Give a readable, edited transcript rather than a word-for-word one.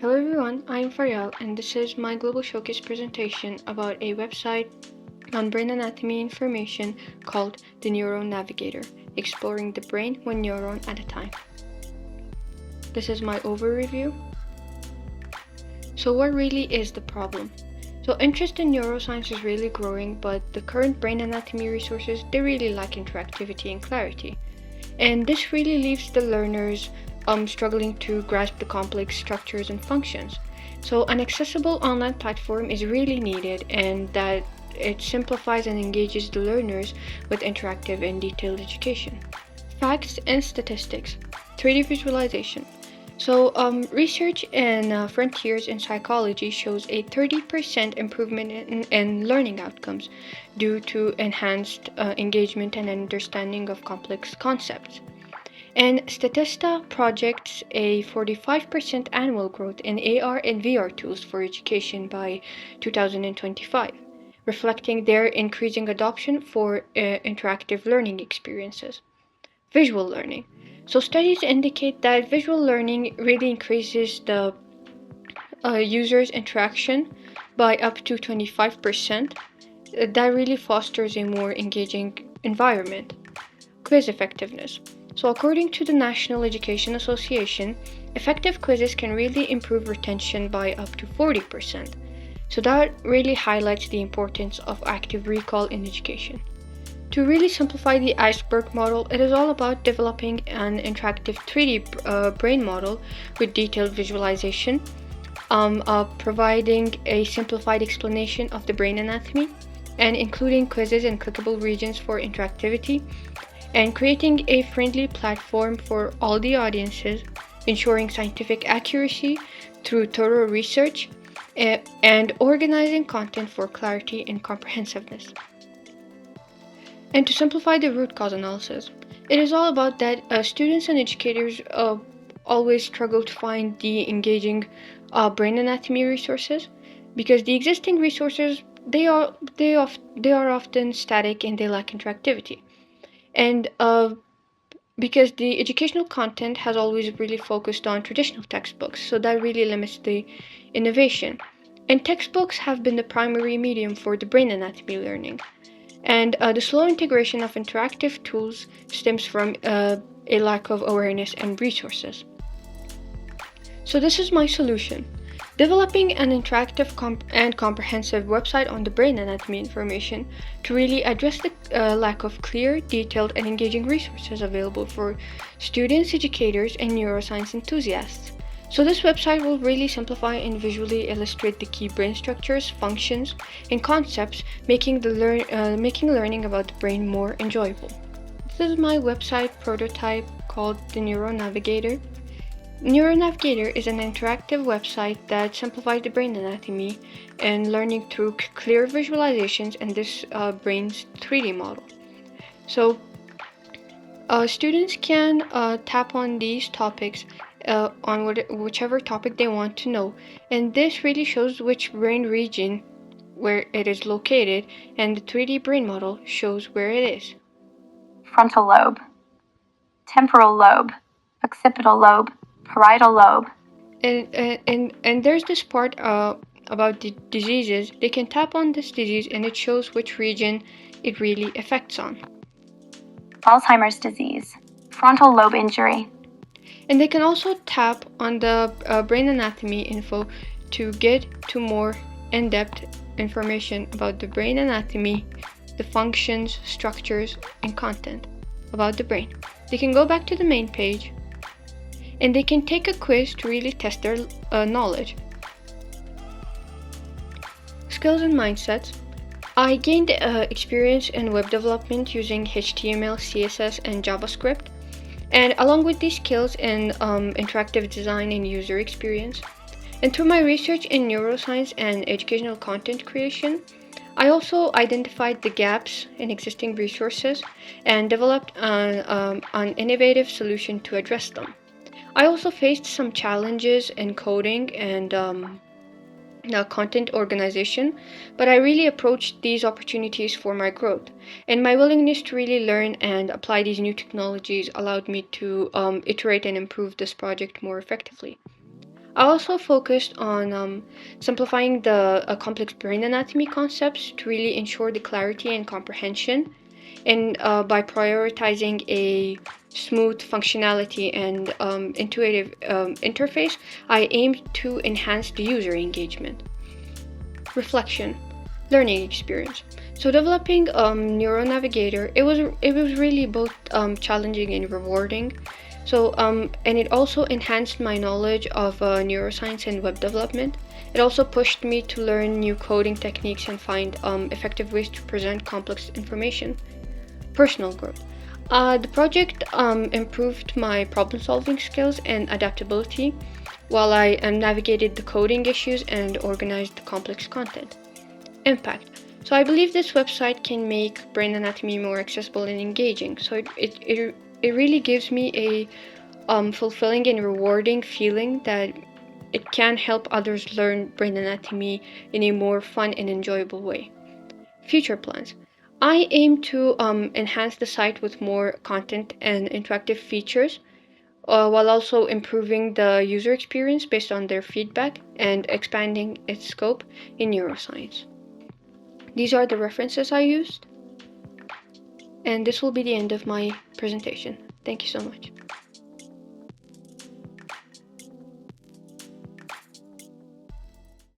Hello everyone, I'm Faryal and this is my Global Showcase presentation about a website on brain anatomy information called the Neuro Navigator, exploring the brain one neuron at a time. This is my overview. So what really is the problem? So interest in neuroscience is really growing, but the current brain anatomy resources, they really lack interactivity and clarity. And this really leaves the learners struggling to grasp the complex structures and functions. So an accessible online platform is really needed, and that it simplifies and engages the learners with interactive and detailed education. Facts and statistics, 3D visualization. So research in Frontiers in Psychology shows a 30% improvement in learning outcomes due to enhanced engagement and understanding of complex concepts. And Statista projects a 45% annual growth in AR and VR tools for education by 2025, reflecting their increasing adoption for interactive learning experiences. Visual learning. So studies indicate that visual learning really increases the user's interaction by up to 25%. That really fosters a more engaging environment. Quiz effectiveness. So, according to the National Education Association, effective quizzes can really improve retention by up to 40%. So, that really highlights the importance of active recall in education. To really simplify the iceberg model, it is all about developing an interactive 3D brain model with detailed visualization, providing a simplified explanation of the brain anatomy, and including quizzes and clickable regions for interactivity, and creating a friendly platform for all the audiences, ensuring scientific accuracy through thorough research, and organizing content for clarity and comprehensiveness. And to simplify the root cause analysis, it is all about that students and educators always struggle to find the engaging brain anatomy resources because the existing resources they are often static and they lack interactivity. And because the educational content has always really focused on traditional textbooks, so that really limits the innovation. And textbooks have been the primary medium for the brain anatomy learning. And the slow integration of interactive tools stems from a lack of awareness and resources. So, this is my solution. Developing an interactive and comprehensive website on the brain anatomy information to really address the lack of clear, detailed, and engaging resources available for students, educators, and neuroscience enthusiasts. So this website will really simplify and visually illustrate the key brain structures, functions, and concepts, making learning about the brain more enjoyable. This is my website prototype called the Neuro Navigator. Neuro Navigator is an interactive website that simplifies the brain anatomy and learning through clear visualizations and this brain's 3D model. So students can tap on these topics on whichever topic they want to know, and this really shows which brain region where it is located, and the 3D brain model shows where it is. Frontal lobe, temporal lobe, occipital lobe, parietal lobe. And there's this part about the diseases. They can tap on this disease and it shows which region it really affects on. Alzheimer's disease, frontal lobe injury. And they can also tap on the brain anatomy info to get to more in-depth information about the brain anatomy, the functions, structures, and content about the brain. They can go back to the main page and they can take a quiz to really test their knowledge. Skills and mindsets. I gained experience in web development using HTML, CSS, and JavaScript, and along with these skills in interactive design and user experience. And through my research in neuroscience and educational content creation, I also identified the gaps in existing resources and developed an innovative solution to address them. I also faced some challenges in coding and content organization, but I really approached these opportunities for my growth. And my willingness to really learn and apply these new technologies allowed me to iterate and improve this project more effectively. I also focused on simplifying the complex brain anatomy concepts to really ensure the clarity and comprehension. And by prioritizing a smooth functionality and intuitive interface, I aim to enhance the user engagement. Reflection, learning experience. So developing Neuro Navigator, it was really both challenging and rewarding. So and it also enhanced my knowledge of neuroscience and web development. It also pushed me to learn new coding techniques and find effective ways to present complex information. Personal growth. The project improved my problem solving skills and adaptability while I navigated the coding issues and organized the complex content. Impact. So I believe this website can make brain anatomy more accessible and engaging. So it really gives me a fulfilling and rewarding feeling that it can help others learn brain anatomy in a more fun and enjoyable way. Future plans. I aim to enhance the site with more content and interactive features, while also improving the user experience based on their feedback and expanding its scope in neuroscience. These are the references I used, and this will be the end of my presentation. Thank you so much.